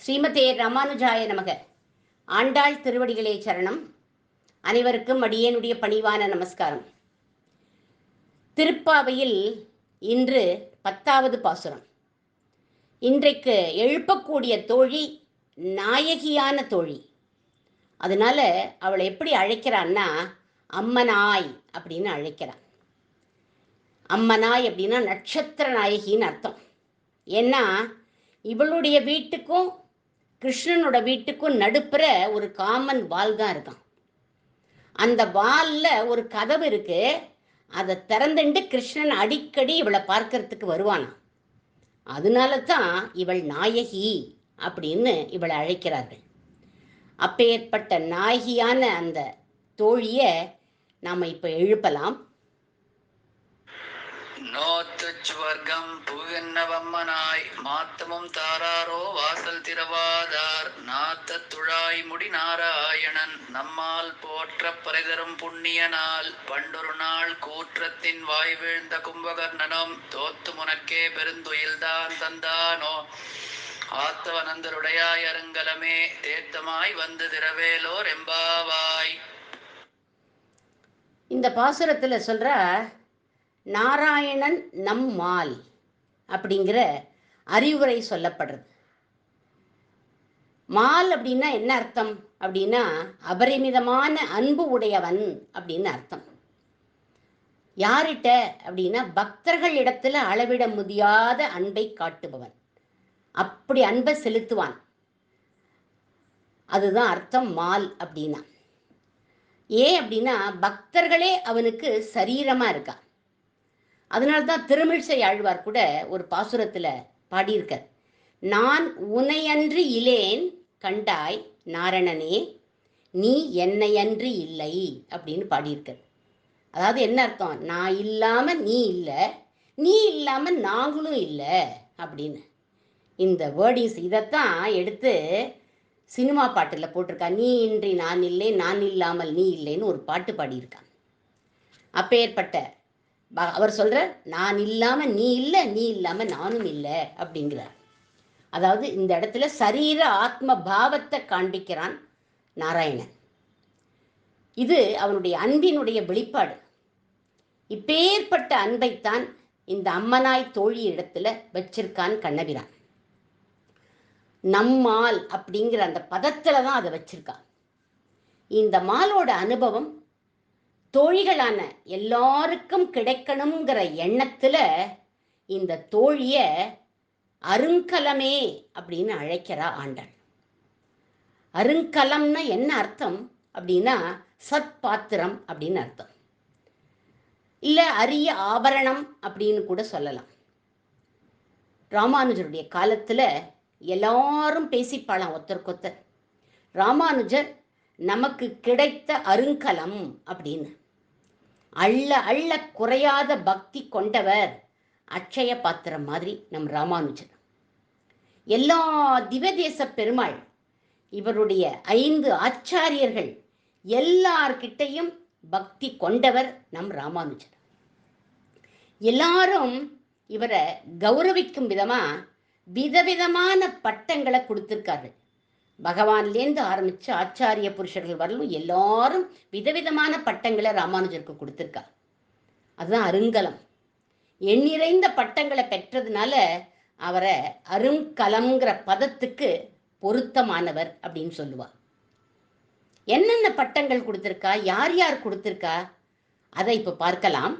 ஸ்ரீமதே ராமானுஜாய நமக. ஆண்டாள் திருவடிகளே சரணம். அனைவருக்கும் அடியேனுடைய பணிவான நமஸ்காரம். திருப்பாவையில் இன்று 10வது பாசுரம். இன்றைக்கு எழுப்பக்கூடிய தோழி நாயகியான தோழி. அதனால அவளை எப்படி அழைக்கிறான்னா அம்மனாய் அப்படின்னு அழைக்கிறான். அம்மனாய் அப்படின்னா நட்சத்திர நாயகின்னு அர்த்தம். ஏன்னா இவளுடைய வீட்டுக்கும் கிருஷ்ணனோட வீட்டுக்கும் நடுப்புற ஒரு காமன் வால் தான் இருக்கான். அந்த வால்ல ஒரு கதவு இருக்கு. அதை திறந்துண்டு கிருஷ்ணன் அடிக்கடி இவளை பார்க்கறதுக்கு வருவானா. அதனால தான் இவள் நாயகி அப்படின்னு இவளை அழைக்கிறார்கள். அப்பேற்பட்ட நாயகியான அந்த தோழியை நாம் இப்போ எழுப்பலாம். நோத்துச்சுவர்க்கம் புகுகின்றவம்மனாய் மாத்தமும் தாராரோ வாசல் திறவாதார் நாத்த துழாய் முடி நாராயணன் நம்மால் போற்ற பரைதரும் புண்ணிய நாள் பண்டொரு நாள் கூற்றத்தின் வாய் வீழ்ந்த கும்பகர்ணனும் தோத்து முனக்கே பெருந்துயில்தான் தந்தானோ ஆத்தவனந்தருடையாய் அருங்கலமே தேத்தமாய் வந்து திரவேலோர் எம்பாவாய். இந்த பாசுரத்தில் சொல்ற நாராயணன் நம்மால் அப்படிங்கிற அறிவுரை சொல்லப்படுறது. மால் அப்படின்னா என்ன அர்த்தம் அப்படின்னா அபரிமிதமான அன்பு உடையவன் அப்படின்னு அர்த்தம். யார்கிட்ட அப்படின்னா பக்தர்கள் இடத்துல அளவிட முடியாத அன்பை காட்டுபவன். அப்படி அன்பை செலுத்துவான். அதுதான் அர்த்தம் மால் அப்படின்னா. ஏன் அப்படின்னா பக்தர்களே அவனுக்கு சரீரமா இருக்கா. அதனால்தான் திருமிழிசை ஆழ்வார் கூட ஒரு பாசுரத்துல பாடியிருக்கார். நான் உனையன்று இலேன் கண்டாய் நாரணனே நீ என்னையன்று இல்லை அப்படின்னு பாடியிருக்கார். அதாவது என்ன அர்த்தம்? நான் இல்லாம நீ இல்லை, நீ இல்லாம நாங்களும் இல்லை அப்படின்னு. இந்த வேர்டிங்ஸ் இதைத்தான் எடுத்து சினிமா பாட்டில் போட்டிருக்கா. நீ இன்றி நான் இல்லை, நான் இல்லாமல் நீ இல்லைன்னு ஒரு பாட்டு பாடியிருக்கான். அப்பேற்பட்ட அவர் சொல்ற நான் இல்லாம நீ இல்லை, நீ இல்லாம நானும் இல்லை அப்படிங்கிறார். அதாவது இந்த இடத்துல சரீர ஆத்ம பாவத்தை காண்பிக்கிறான் நாராயணன். இது அவனுடைய அன்பினுடைய வெளிப்பாடு. இப்பேற்பட்ட அன்பைத்தான் இந்த அம்மனாய் தோழி இடத்துல வச்சிருக்கான் கண்ணபிரான். நம்மால் அப்படிங்கிற அந்த பதத்துல தான் அதை வச்சிருக்கான். இந்த மாலோட அனுபவம் தோழிகளான எல்லாருக்கும் கிடைக்கணுங்கிற எண்ணத்துல இந்த தோழிய அருங்கலமே அப்படின்னு அழைக்கிறா ஆண்டாள். அருங்கலம்னா என்ன அர்த்தம் அப்படின்னா சத் பாத்திரம் அப்படின்னு அர்த்தம். இல்ல அரிய ஆபரணம் அப்படின்னு கூட சொல்லலாம். ராமானுஜருடைய காலத்துல எல்லாரும் பேசிப்பாளாம் ஒருத்தருக்கொத்தர். ராமானுஜர் நமக்கு கிடைத்த அருங்கலம் அப்படின்னு. அள்ள அள்ள குறையாத பக்தி கொண்டவர், அட்சய பாத்திரம் மாதிரி நம் ராமானுஜர். எல்லா திவதேச பெருமாள், இவருடைய 5 ஆச்சாரியர்கள் எல்லார்கிட்டையும் பக்தி கொண்டவர் நம் ராமானுஜர். எல்லாரும் இவரை கௌரவிக்கும் விதமா விதவிதமான பட்டங்களை கொடுத்திருக்கார்கள். பகவான்லேருந்து ஆரம்பிச்சு ஆச்சாரிய புருஷர்கள் வரலும் எல்லாரும் விதவிதமான பட்டங்களை ராமானுஜருக்கு கொடுத்திருக்கா. அதுதான் அருங்கலம். எண்ணிறைந்த பட்டங்களை பெற்றதுனால அவரை அருங்கலம்ங்கிற பதத்துக்கு பொருத்தமானவர் அப்படின்னு சொல்லுவார். என்னென்ன பட்டங்கள் கொடுத்திருக்கா, யார் யார் கொடுத்திருக்கா, அதை இப்ப பார்க்கலாம்.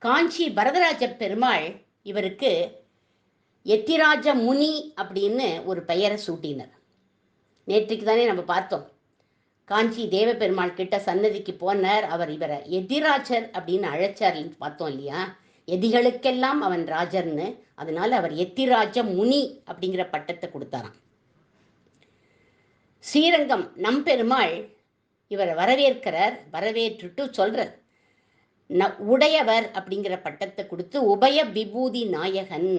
காஞ்சி வரதராஜ பெருமாள் இவருக்கு எத்திராஜ முனி அப்படின்னு ஒரு பெயரை சூட்டினர். நேற்றுக்கு தானே நம்ம பார்த்தோம். காஞ்சி தேவ பெருமாள் கிட்ட சன்னதிக்கு போனார். அவர் இவரை எதிராஜர் அப்படின்னு அழைச்சார் பார்த்தோம் இல்லையா. எதிகளுக்கெல்லாம் அவன் ராஜர்னு. அதனால அவர் எத்திராஜ முனி அப்படிங்கிற பட்டத்தை கொடுத்தாராம். ஸ்ரீரங்கம் நம் பெருமாள் இவரை வரவேற்கிறார். வரவேற்றுட்டு சொல்றார் உடையவர் அப்படிங்கிற பட்டத்தை கொடுத்து உபய விபூதி நாயகன்,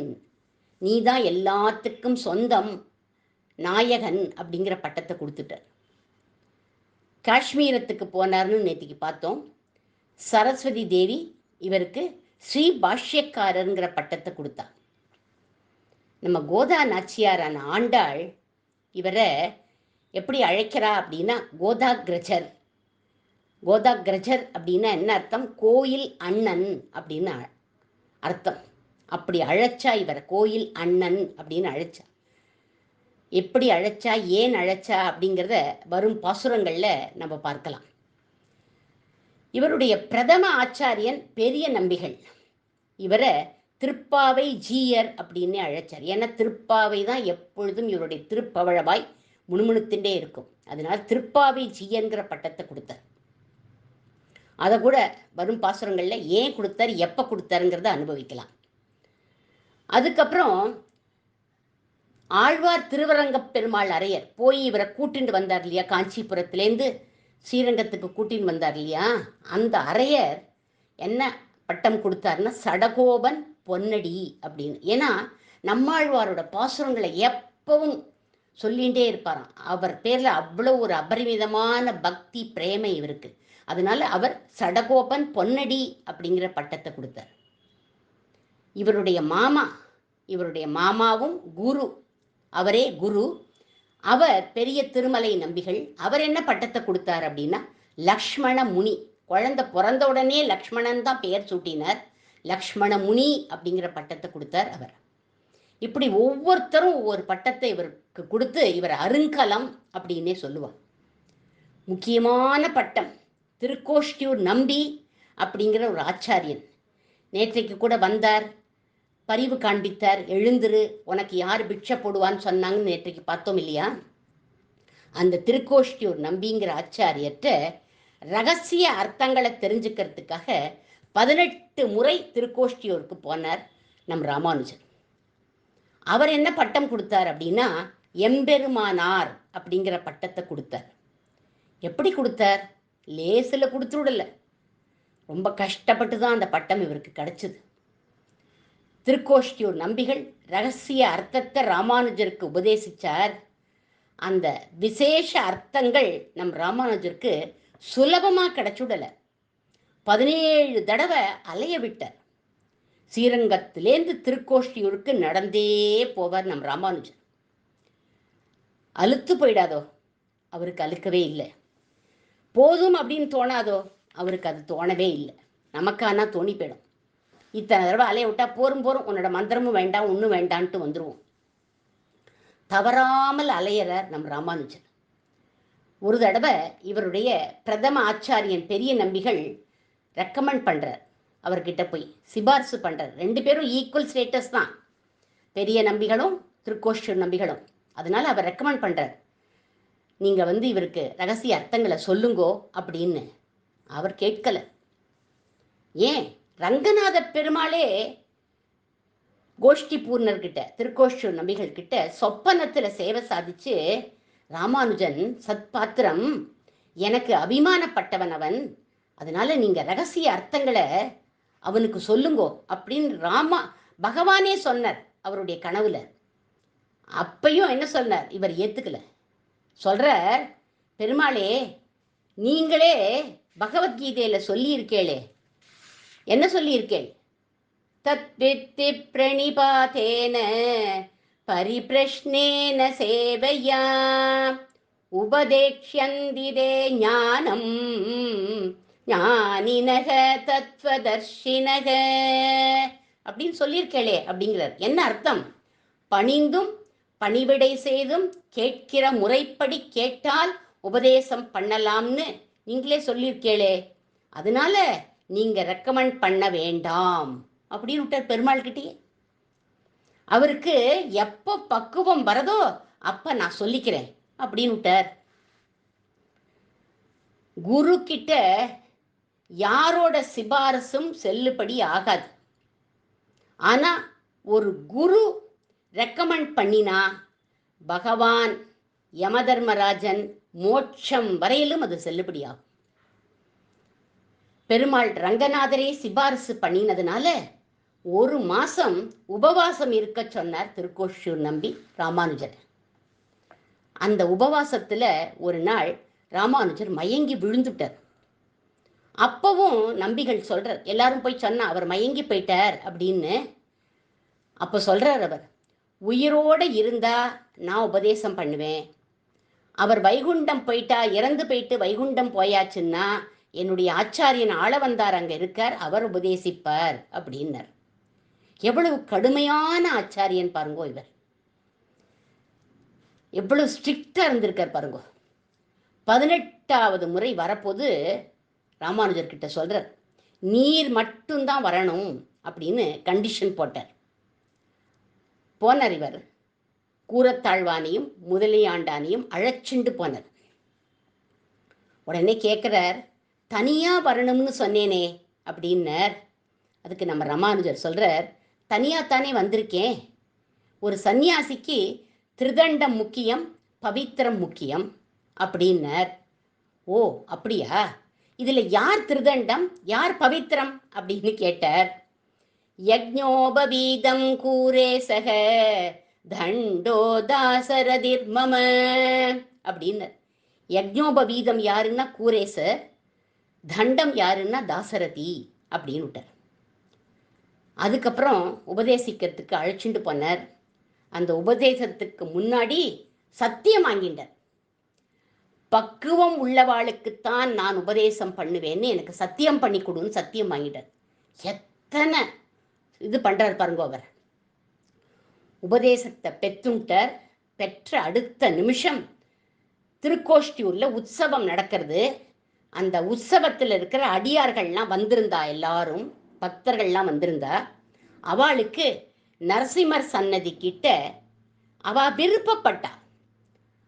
நீதான் எல்லாத்துக்கும் சொந்தம் நாயகன் அப்படிங்கிற பட்டத்தை கொடுத்துட்டார். காஷ்மீரத்துக்கு போனார்னு நேற்றுக்கு பார்த்தோம். சரஸ்வதி தேவி இவருக்கு ஸ்ரீ பாஷ்யக்காரருங்கிற பட்டத்தை கொடுத்தார். நம்ம கோதா நாச்சியாரான ஆண்டாள் இவரை எப்படி அழைக்கிறா அப்படின்னா கோதாக்ரஜர். கோதாக்ரஜர் அப்படின்னா என்ன அர்த்தம்? கோயில் அண்ணன் அப்படின்னு அர்த்தம். அப்படி அழைச்சா இவர் கோயில் அண்ணன் அப்படின்னு அழைச்சா. எப்படி அழைச்சா, ஏன் அழைச்சா அப்படிங்கிறத வரும் பாசுரங்களில் நம்ம பார்க்கலாம். இவருடைய பிரதம ஆச்சாரியன் பெரிய நம்பிகள். இவரை திருப்பாவை ஜீயர் அப்படின்னு அழைச்சார். ஏன்னா திருப்பாவை தான் எப்பொழுதும் இவருடைய திருப்பவழவாய் முணுமுணுத்துட்டே இருக்கும். அதனால திருப்பாவை ஜீயன்கிற பட்டத்தை கொடுத்தார். அதை கூட வரும் பாசுரங்களில் ஏன் கொடுத்தார், எப்போ கொடுத்தாருங்கிறத அனுபவிக்கலாம். அதுக்கப்புறம் ஆழ்வார் திருவரங்கப் பெருமாள் அரையர் போய் இவரை கூட்டின்னு வந்தார் இல்லையா, காஞ்சிபுரத்துலேருந்து ஸ்ரீரங்கத்துக்கு கூட்டின்னு வந்தார் இல்லையா, அந்த அரையர் என்ன பட்டம் கொடுத்தாருன்னா சடகோபன் பொன்னடி அப்படின்னு. ஏன்னா நம்மாழ்வாரோட பாசுரங்களை எப்பவும் சொல்லிகிட்டே இருப்பாராம். அவர் பேரில் அவ்வளோ ஒரு அபரிமிதமான பக்தி பிரேமை இவருக்கு. அதனால அவர் சடகோபன் பொன்னடி அப்படிங்கிற பட்டத்தை கொடுத்தார். இவருடைய மாமாவும் குரு, அவரே குரு. அவர் பெரிய திருமலை நம்பிகள். அவர் என்ன பட்டத்தை கொடுத்தார் அப்படின்னா லக்ஷ்மண முனி. குழந்தை பிறந்த உடனே லக்ஷ்மணன் தான் பெயர் சூட்டினார். லக்ஷ்மண முனி அப்படிங்கிற பட்டத்தை கொடுத்தார் அவர். இப்படி ஒவ்வொருத்தரும் ஒவ்வொரு பட்டத்தை இவருக்கு கொடுத்து இவர் அருங்கலம் அப்படின்னே சொல்லுவார். முக்கியமான பட்டம் திருக்கோஷ்டியூர் நம்பி அப்படிங்கிற ஒரு ஆச்சாரியன். நேற்றைக்கு கூட வந்தார், பரிவு காண்பித்தார். எழுந்துரு, உனக்கு யார் பிட்சை போடுவான்னு சொன்னாங்கன்னு நேற்றைக்கு பார்த்தோம் இல்லையா. அந்த திருக்கோஷ்டியூர் நம்பிங்கிற ஆச்சாரியர்கிட்ட ரகசிய அர்த்தங்களை தெரிஞ்சுக்கிறதுக்காக 18 முறை திருக்கோஷ்டியூருக்கு போனார் நம் ராமானுஜர். அவர் என்ன பட்டம் கொடுத்தார் அப்படின்னா எம்பெருமானார் அப்படிங்கிற பட்டத்தை கொடுத்தார். எப்படி கொடுத்தார்? லேசில் கொடுத்துவிடல, ரொம்ப கஷ்டப்பட்டு தான் அந்த பட்டம் இவருக்கு கிடைச்சது. திருக்கோஷ்டியூர் நம்பிகள் ரகசிய அர்த்தத்தை ராமானுஜருக்கு உபதேசித்தார். அந்த விசேஷ அர்த்தங்கள் நம் ராமானுஜருக்கு சுலபமாக கிடைச்சுடலை. 17 தடவை அலைய விட்டார். ஸ்ரீரங்கத்திலேருந்து திருக்கோஷ்டியூருக்கு நடந்தே போவார் நம் ராமானுஜர். அலுத்து போயிடாதோ? அவருக்கு அழுக்கவே இல்லை. போதும் அப்படின்னு தோணாதோ? அவருக்கு அது தோணவே இல்லை. நமக்கானா தோணி போயிடும். இத்தனை தடவை அலைய விட்டா போரும் உன்னோட மந்திரமும் வேண்டாம், ஒன்றும் வேண்டான்ட்டு வந்துடுவோம். தவறாமல் அலையிறார் நம் ராமானுஜர். ஒரு தடவை இவருடைய பிரதம ஆச்சாரியன் பெரிய நம்பிகள் ரெக்கமெண்ட் பண்ணுறார். அவர்கிட்ட போய் சிபாரிசு பண்ணுறார். 2 பேரும் ஈக்குவல் ஸ்டேட்டஸ் தான், பெரிய நம்பிகளும் திருக்கோஷ்டியூர் நம்பிகளும். அதனால அவர் ரெக்கமெண்ட் பண்ணுறார், நீங்கள் இவருக்கு ரகசிய அர்த்தங்களை சொல்லுங்கோ அப்படின்னு. அவர் கேட்கலை. ஏன்? ரங்கநாத பெருமாளே கோஷ்டி பூர்ணர்கிட்ட, திருக்கோஷ்டியூர் நம்பிகள் கிட்ட சொப்பனத்தில் சேவை சாதிச்சு, ராமானுஜன் சத்பாத்திரம், எனக்கு அபிமானப்பட்டவன் அவன், அதனால நீங்கள் ரகசிய அர்த்தங்களை அவனுக்கு சொல்லுங்கோ அப்படின்னு பகவானே சொன்னார் அவருடைய கனவுல. அப்பையும் என்ன சொன்னார்? இவர் ஏற்றுக்கல. சொல்கிறார், பெருமாளே நீங்களே பகவத்கீதையில் சொல்லியிருக்கேளே, என்ன சொல்லியிருக்கேள்? தத்வித்தி பிரணிபாதேன பரிப்ரஷ்னேன சேவையா உபதேக்ஷ்யந்திதே ஞானம் ஞானினக தத்வதர்ஷினக அப்படின்னு சொல்லியிருக்கேளே அப்படிங்கிறார். என்ன அர்த்தம்? பணிந்தும் பணிவிடை செய்தும் கேட்கிற முறைப்படி கேட்டால் உபதேசம் பண்ணலாம்னு நீங்களே சொல்லியிருக்கேளே, அதனால நீங்க ரெக்கமெண்ட் பண்ண வேண்டாம் அப்படின்னு விட்டார் பெருமாள் கிட்டே. அவருக்கு எப்போ பக்குவம் வரதோ அப்ப நான் சொல்லிக்கிறேன் அப்படின்னு விட்டார். குரு கிட்ட யாரோட சிபாரசும் செல்லுபடி ஆகாது. ஆனா ஒரு குரு ரெக்கமெண்ட் பண்ணினா பகவான் யமதர்மராஜன் மோட்சம் வரையிலும் அது செல்லுபடியாகும். பெருமாள் ரங்கநாதரே சிபாரசு பண்ணினதுனால 1 மாசம் உபவாசம் இருக்க சொன்னார் திருக்கோஷ்டியூர் நம்பி ராமானுஜர். அந்த உபவாசத்துல ஒரு நாள் ராமானுஜர் மயங்கி விழுந்துட்டார். அப்பவும் நம்பிகள் சொல்றார், எல்லாரும் போய் சொன்னா அவர் மயங்கி போயிட்டார் அப்படின்னு. அப்போ சொல்றார் அவர், உயிரோட இருந்தா நான் உபதேசம் பண்ணுவேன். அவர் வைகுண்டம் போயிட்டா, இறந்து போயிட்டு வைகுண்டம் போயாச்சுன்னா என்னுடைய ஆச்சாரியன் ஆள வந்தார் அங்கே இருக்கார், அவர் உபதேசிப்பார் அப்படின்னார். எவ்வளவு கடுமையான ஆச்சாரியன் பாருங்கோ இவர், எவ்வளவு ஸ்ட்ரிக்டா இருந்திருக்கார் பாருங்கோ. 18வது முறை வரப்போது ராமானுஜர்கிட்ட சொல்றார், நீர் மட்டும்தான் வரணும் அப்படின்னு கண்டிஷன் போட்டார். போனார் இவர், கூரத்தாழ்வானையும் முதலியாண்டானையும் அழைச்சிண்டு போனார். உடனே கேட்குறார், தனியா வரணும்னு சொன்னேனே அப்படின்னார். அதுக்கு நம்ம ராமானுஜர் சொல்றார், தனியாத்தானே வந்திருக்கேன். ஒரு சன்னியாசிக்கு திருதண்டம் முக்கியம், பவித்திரம் முக்கியம் அப்படின்னார். ஓ அப்படியா, இதுல யார் திருதண்டம் யார் பவித்திரம் அப்படின்னு கேட்டார். யஜ்ஞோபவீதம் கூரே சக தண்டோ தாசரதிர்மம அப்படின்னார். யஜ்ஞோபவீதம் யாருன்னா கூரேசர், தண்டம் யாருன்னா தாசரதி அப்படின்னு விட்டார். அதுக்கப்புறம் உபதேசிக்கிறதுக்கு அழைச்சிட்டு போனார். அந்த உபதேசத்துக்கு முன்னாடி சத்தியம் வாங்கிட்டார். பக்குவம் உள்ளவாளுக்குத்தான் நான் உபதேசம் பண்ணுவேன்னு எனக்கு சத்தியம் பண்ணி கொடுன்னு சத்தியம் வாங்கிட்டார். எத்தனை இது பண்றார் பாருங்க அவர். உபதேசத்தை பெற்றுட்டார். பெற்ற அடுத்த நிமிஷம் திருக்கோஷ்டியூர்ல உற்சவம் நடக்கிறது. அந்த உற்சவத்தில் இருக்கிற அடியார்கள்லாம் வந்திருந்தா, எல்லாரும் பக்தர்கள்லாம் வந்திருந்தா. அவளுக்கு நரசிம்மர் சன்னதி கிட்ட அவ விருப்பப்பட்டா,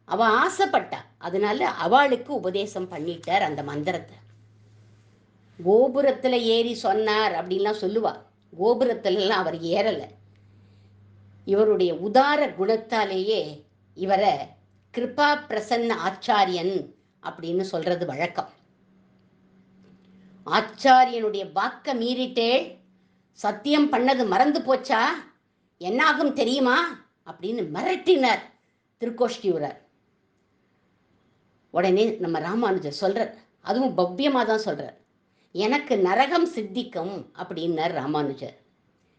அவ ஆசைப்பட்டா. அதனால அவளுக்கு உபதேசம் பண்ணிட்டார் அந்த மந்திரத்தை. கோபுரத்துல ஏறி சொன்னார் அப்படின்லாம் சொல்லுவா. கோபுரத்துலலாம் அவர் ஏறலை. இவருடைய உதார குணத்தாலேயே இவரை கிருபா பிரசன்ன ஆச்சாரியன் அப்படின்னு சொல்றது வழக்கம். ஆச்சாரியனுடைய வாக்க மீறிட்டே சத்தியம் பண்ணது மறந்து போச்சா, என்னாகும் தெரியுமா அப்படின்னு மிரட்டினார் திருக்கோஷ்டியூரர். உடனே நம்ம ராமானுஜர் சொல்றார், அதுவும் பவ்யமா தான் சொல்றார், எனக்கு நரகம் சித்திக்கும் அப்படின்னார் ராமானுஜர்.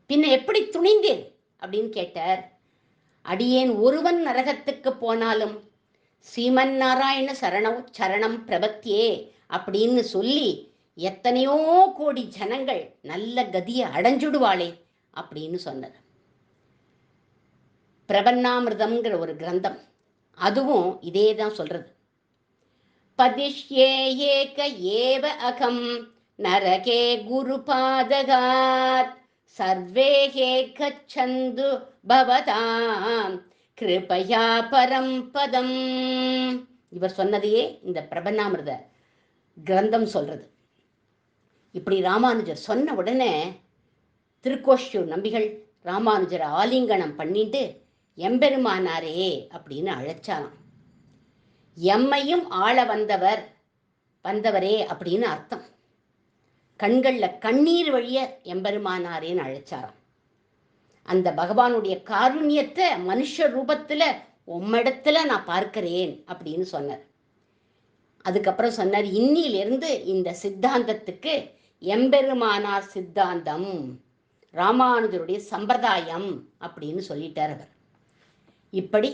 பின்ன எப்படி துணிந்தேன் அப்படின்னு கேட்டார். அடியேன் ஒருவன் நரகத்துக்கு போனாலும் ஸ்ரீமன் நாராயண சரணம் பிரபத்தியே அப்படின்னு சொல்லி எத்தனையோ கோடி ஜனங்கள் நல்ல கதியை அடைஞ்சுடுவாளே அப்படின்னு சொன்னார். பிரபன்னாமிர்தம்ங்கிற ஒரு கிரந்தம், அதுவும் இதே தான் சொல்றது. பதிஷ்யே ஏக ஏவ அகம் நரகே குரு பாதகாத் சர்வேகே கச்சந்து பவதாம் கிருபயா பரம்பதம். இவர் சொன்னதையே இந்த பிரபன்னாமிர்த கிரந்தம் சொல்றது. இப்படி ராமானுஜர் சொன்ன உடனே திருக்கோஷ்டியூர் நம்பிகள் ராமானுஜரை ஆலிங்கனம் பண்ணிட்டு எம்பெருமானாரே அப்படின்னு அழைச்சாராம். எம்மையும் ஆள வந்தவரே அப்படின்னு அர்த்தம். கண்கள்ல கண்ணீர் வழிய எம்பெருமானாரேன்னு அழைச்சாராம். அந்த பகவானுடைய காருண்யத்தை மனுஷ ரூபத்துல உம்மிடத்துல நான் பார்க்கிறேன் அப்படின்னு சொன்னார். அதுக்கப்புறம் சொன்னார், இன்னிலிருந்து இந்த சித்தாந்தத்துக்கு எம்பெருமானார் சித்தாந்தம், ராமானுஜருடைய சம்பிரதாயம் அப்படின்னு சொல்லிட்டார் அவர். இப்படி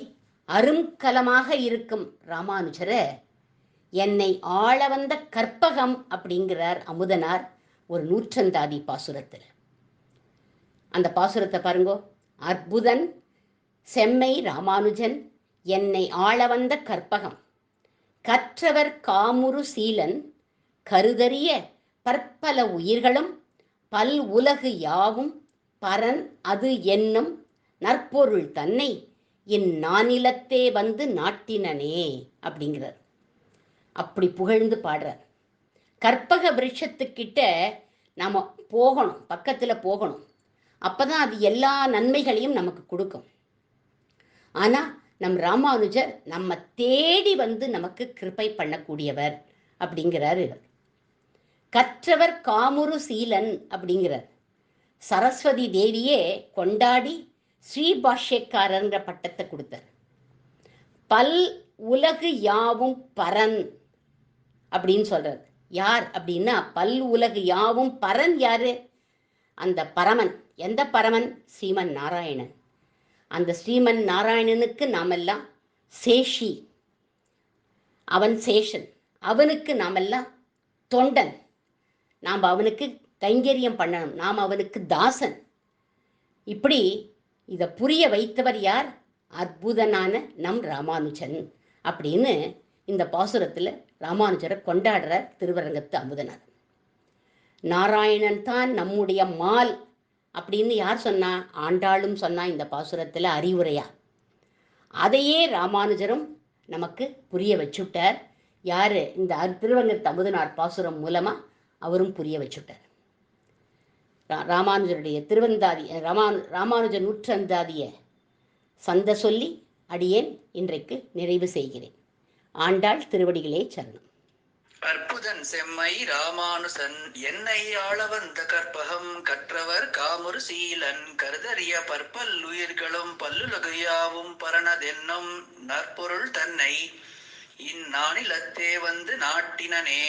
அருங்கலமாக இருக்கும் ராமானுஜரை என்னை ஆள வந்த கற்பகம் அப்படிங்கிறார் அமுதனார் ஒரு நூற்றந்தாதி பாசுரத்தில். அந்த பாசுரத்தை பாருங்கோ. அற்புதன் செம்மை ராமானுஜன் என்னை ஆள வந்த கற்பகம், கற்றவர் காமுறு சீலன் கருதறிய பற்பல உயிர்களும் பல் உலகு யாவும் பரன் அது என்னும் நற்பொருள் தன்னை இந்நானிலத்தே வந்து நாட்டினனே அப்படிங்கிறார். அப்படி புகழ்ந்து பாடுறார். கற்பக விருட்சத்துக்கிட்ட நாம போகணும், பக்கத்துல போகணும். அப்பதான் அது எல்லா நன்மைகளையும் நமக்கு கொடுக்கும். ஆனா நம் ராமானுஜர் நம்ம தேடி வந்து நமக்கு கிருபை பண்ணக்கூடியவர் அப்படிங்கிறார் இவர். கற்றவர் காமுறு சீலன் அப்படிங்கிறார். சரஸ்வதி தேவியே கொண்டாடி ஸ்ரீபாஷ்யக்காரன்ற பட்டத்தை கொடுத்தார். பல் உலகு யாவும் பரன் அப்படின்னு சொல்றாரு. யார் அப்படின்னா பல் உலகு யாவும் பரன் யாரு? அந்த பரமன். எந்த பரமன்? ஸ்ரீமன் நாராயணன். அந்த ஸ்ரீமன் நாராயணனுக்கு நாமெல்லாம் சேஷி, அவன் சேஷன், அவனுக்கு நாமெல்லாம் தொண்டன், நாம் அவனுக்கு கைங்கரியம் பண்ணணும், நாம் அவனுக்கு தாசன். இப்படி இதை புரிய வைத்தவர் யார்? அற்புதனான நம் ராமானுஜன் அப்படின்னு இந்த பாசுரத்தில் ராமானுஜரை கொண்டாடுறார் திருவரங்கத்து அமுதனார். நாராயணன் தான் நம்முடைய மால் அப்படின்னு யார் சொன்னா? ஆண்டாளும் சொன்னா இந்த பாசுரத்தில் அறிவுரையா. அதையே ராமானுஜரும் நமக்கு புரிய வச்சுட்டார். யாரு? இந்த திருவரங்கத்து அமுதனார் பாசுரம் மூலமா அவரும் புரிய வச்சுட்டார். ராமானுஜருடைய திருவந்தாதி ராமானுஜ நூற்றந்தாதிய சந்த சொல்லி அடியேன் இன்றைக்கு நிறைவு செய்கிறேன். ஆண்டாள் திருவடிகளே சரணம். அற்புதன் செம்மை ராமானுசன் என்னை ஆள வந்த கற்பகம் கற்றவர் காமுறு சீலன் கருதறிய பற்பல் உயிர்களும் பல்லுலகையாவும் பரணதென்னும் நற்பொருள் தன்னை இந்நானிலத்தே வந்து நாட்டினனே